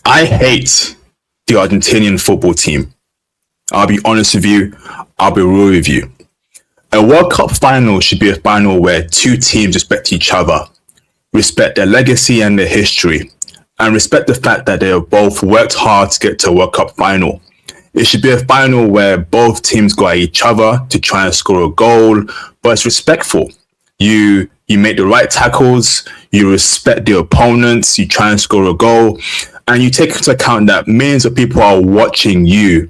I hate the Argentinian football team. I'll be honest with you. I'll be real with you. A World Cup final should be a final where two teams respect each other, respect their legacy and their history, and respect the fact that they have both worked hard to get to a World Cup final. It should be a final where both teams go at each other to try and score a goal, but it's respectful. You make the right tackles, you respect the opponents, you try and score a goal, and you take into account that millions of people are watching you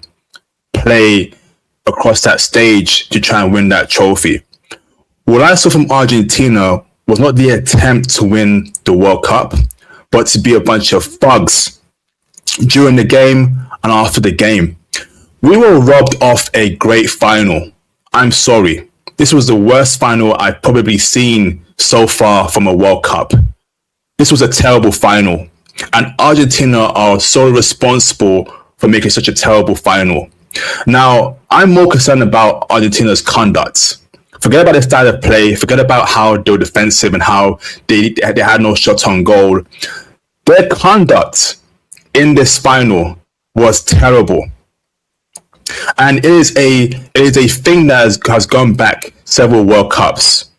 play across that stage to try and win that trophy. What I saw from Argentina was not the attempt to win the World Cup, but to be a bunch of thugs during the game and after the game. We were robbed of a great final. I'm sorry. This was the worst final I've probably seen so far from a World Cup. This was a terrible final. And Argentina are so responsible for making such a terrible final. Now, I'm more concerned about Argentina's conduct. Forget about their style of play. Forget about how they were defensive and how they had no shots on goal. Their conduct in this final was terrible. And it is a thing that has gone back several World Cups.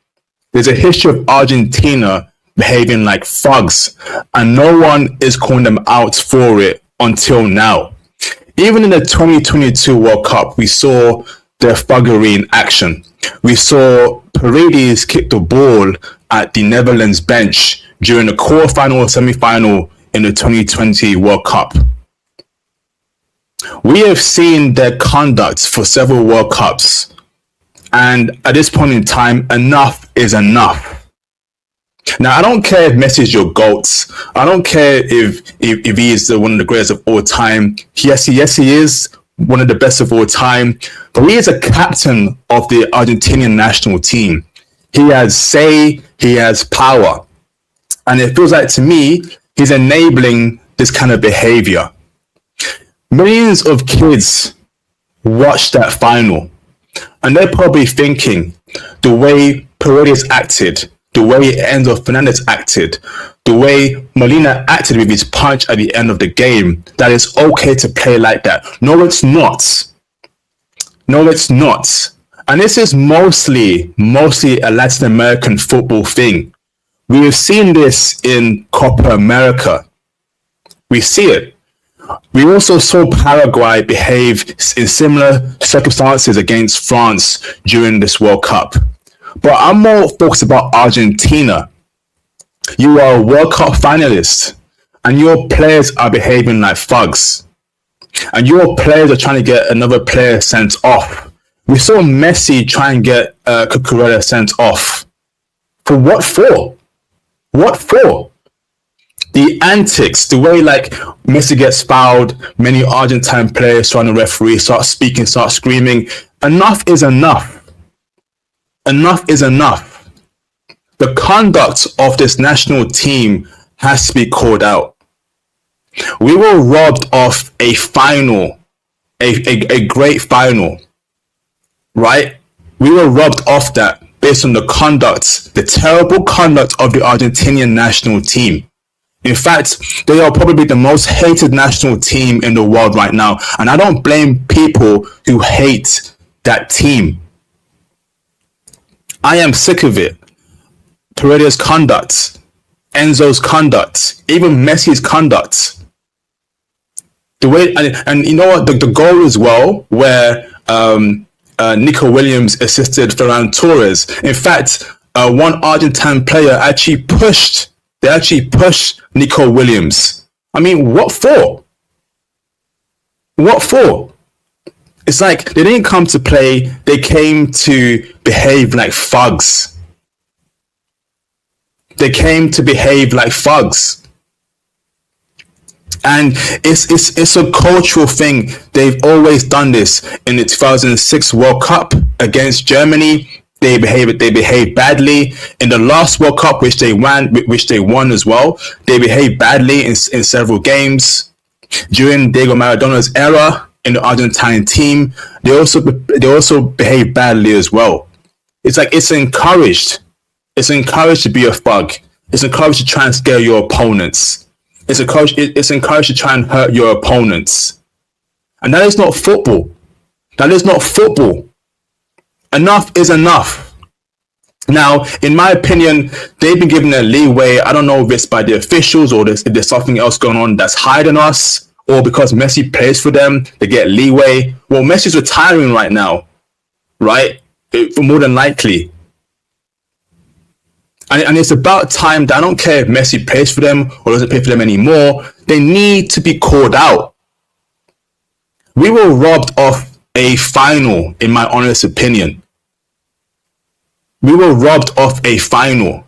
There's a history of Argentina behaving like thugs, and no one is calling them out for it until now. Even in the 2022 World Cup, we saw their thuggery in action. We saw Paredes kick the ball at the Netherlands bench during the quarterfinal or semi-final in the 2020 World Cup. We have seen their conduct for several World Cups, and at this point in time, enough is enough. Now, I don't care if Messi is your GOAT. I don't care if he is one of the greatest of all time. Yes, he is one of the best of all time. But he is a captain of the Argentinian national team. He has say, he has power. And it feels like, to me, he's enabling this kind of behavior. Millions of kids watched that final, and they're probably thinking the way Paredes acted, the way Enzo Fernandez acted, the way Molina acted with his punch at the end of the game, that it's okay to play like that. No, it's not. No, it's not. And this is mostly a Latin American football thing. We have seen this in Copa America. We see it. We also saw Paraguay behave in similar circumstances against France during this World Cup. But I'm more focused about Argentina. You are a World Cup finalist, and your players are behaving like thugs. And your players are trying to get another player sent off. We saw Messi try and get Cucurella sent off. For what for? What for? The antics, the way like Messi gets fouled, many Argentine players trying to referee, start speaking, start screaming. Enough is enough. Enough is enough. The conduct of this national team has to be called out. We were robbed of a final, a great final, right? We were robbed of that based on the conduct, the terrible conduct of the Argentinian national team. In fact, they are probably the most hated national team in the world right now. And I don't blame people who hate that team. I am sick of it. Paredes' conduct, Enzo's conduct, even Messi's conduct. The way, and you know what, the goal as well, where Nico Williams assisted Ferran Torres. In fact, one Argentine player actually pushed Nico Williams. I mean, what for? What for? It's like they didn't come to play, they came to behave like thugs. They came to behave like thugs. And it's a cultural thing. They've always done this. In the 2006 World Cup against Germany, they behaved badly. In the last World Cup, which they won as well, they behaved badly in several games. During Diego Maradona's era in the Argentine team, they also behaved badly as well. It's like it's encouraged. It's encouraged to be a thug. It's encouraged to try and scare your opponents. It's encouraged to try and hurt your opponents. And that is not football. That is not football. Enough is enough. Now, in my opinion, they've been given a leeway. I don't know if it's by the officials or if there's something else going on that's higher than us, or because Messi plays for them, they get leeway. Well, Messi's retiring right now, right? More than likely. And it's about time that I don't care if Messi plays for them or doesn't play for them anymore. They need to be called out. We were robbed of a final, in my honest opinion. We were robbed of a final,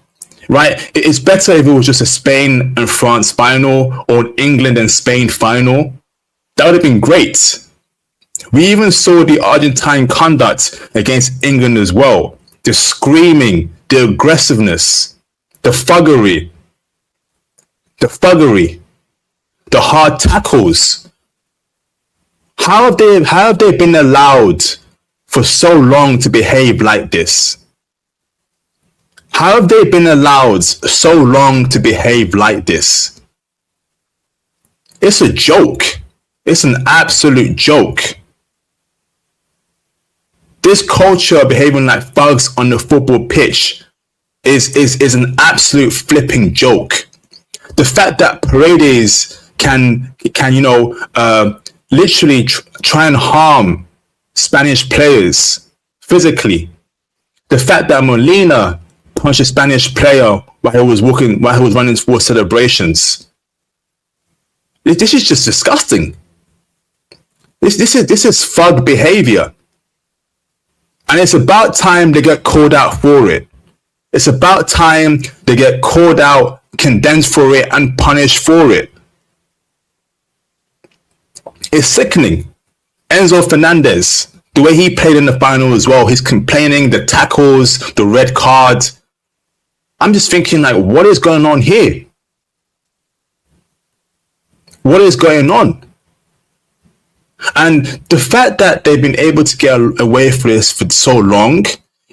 right? It's better if it was just a Spain and France final or an England and Spain final. That would have been great. We even saw the Argentine conduct against England as well. The screaming, the aggressiveness, the thuggery, the hard tackles. How have they been allowed for so long to behave like this? How have they been allowed so long to behave like this? It's a joke. It's an absolute joke. This culture of behaving like thugs on the football pitch is an absolute flipping joke. The fact that Paredes can literally try and harm Spanish players physically. The fact that Molina punched a Spanish player while he was running for celebrations. This is just disgusting. This is thug behavior. And it's about time they get called out for it. It's about time they get called out, condemned for it, and punished for it. It's sickening. Enzo Fernandez, the way he played in the final as well, he's complaining, the tackles, the red card. I'm just thinking, like, what is going on here? What is going on? And the fact that they've been able to get away with this for so long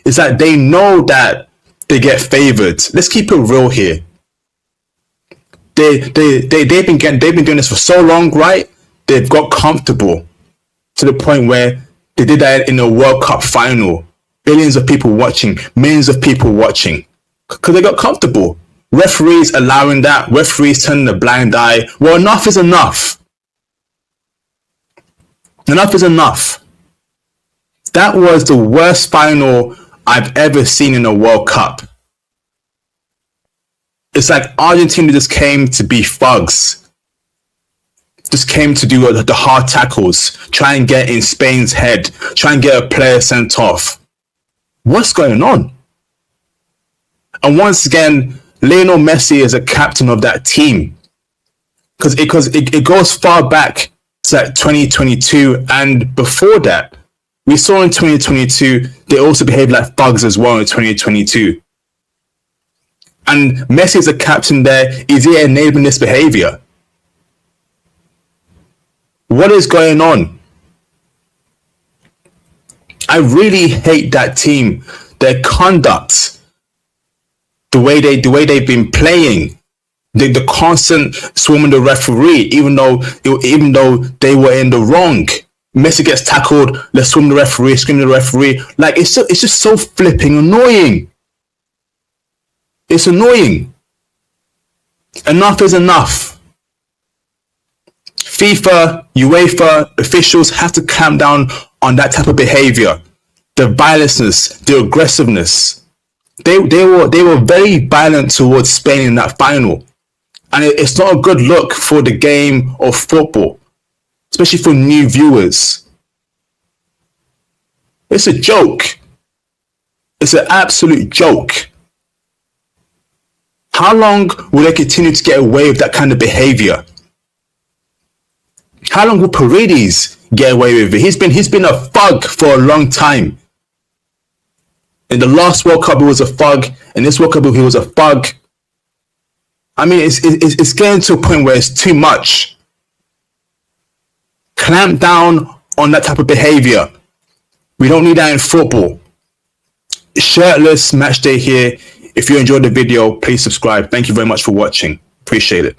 is that they know that they get favored. Let's keep it real here. They've been doing this for so long, right? They've got comfortable to the point where they did that in a World Cup final. Billions of people watching, millions of people watching, because they got comfortable. Referees allowing that, referees turning a blind eye. Well, enough is enough. Enough is enough. That was the worst final I've ever seen in a World Cup. It's like Argentina just came to be thugs. Just came to do the hard tackles, try and get in Spain's head, try and get a player sent off. What's going on? And once again, Lionel Messi is a captain of that team. Because it goes far back to like 2022, and before that, we saw in 2022, they also behaved like thugs as well in 2022. And Messi is a captain there. Is he enabling this behavior? What is going on? I really hate that team. Their conduct, the way they've been playing, the constant swarming the referee, even though they were in the wrong. Messi gets tackled, let's swim the referee, scream the referee. Like, it's just so flipping annoying. It's annoying. Enough is enough. FIFA, UEFA officials have to clamp down on that type of behavior. The violenceness, the aggressiveness. They were very violent towards Spain in that final. And it's not a good look for the game of football, especially for new viewers. It's a joke. It's an absolute joke. How long will they continue to get away with that kind of behavior? How long will Paredes get away with it? He's been a thug for a long time. In the last World Cup, he was a thug. In this World Cup, he was a thug. I mean, it's getting to a point where it's too much. Clamp down on that type of behavior. We don't need that in football. Shirtless match day here. If you enjoyed the video, please subscribe. Thank you very much for watching. Appreciate it.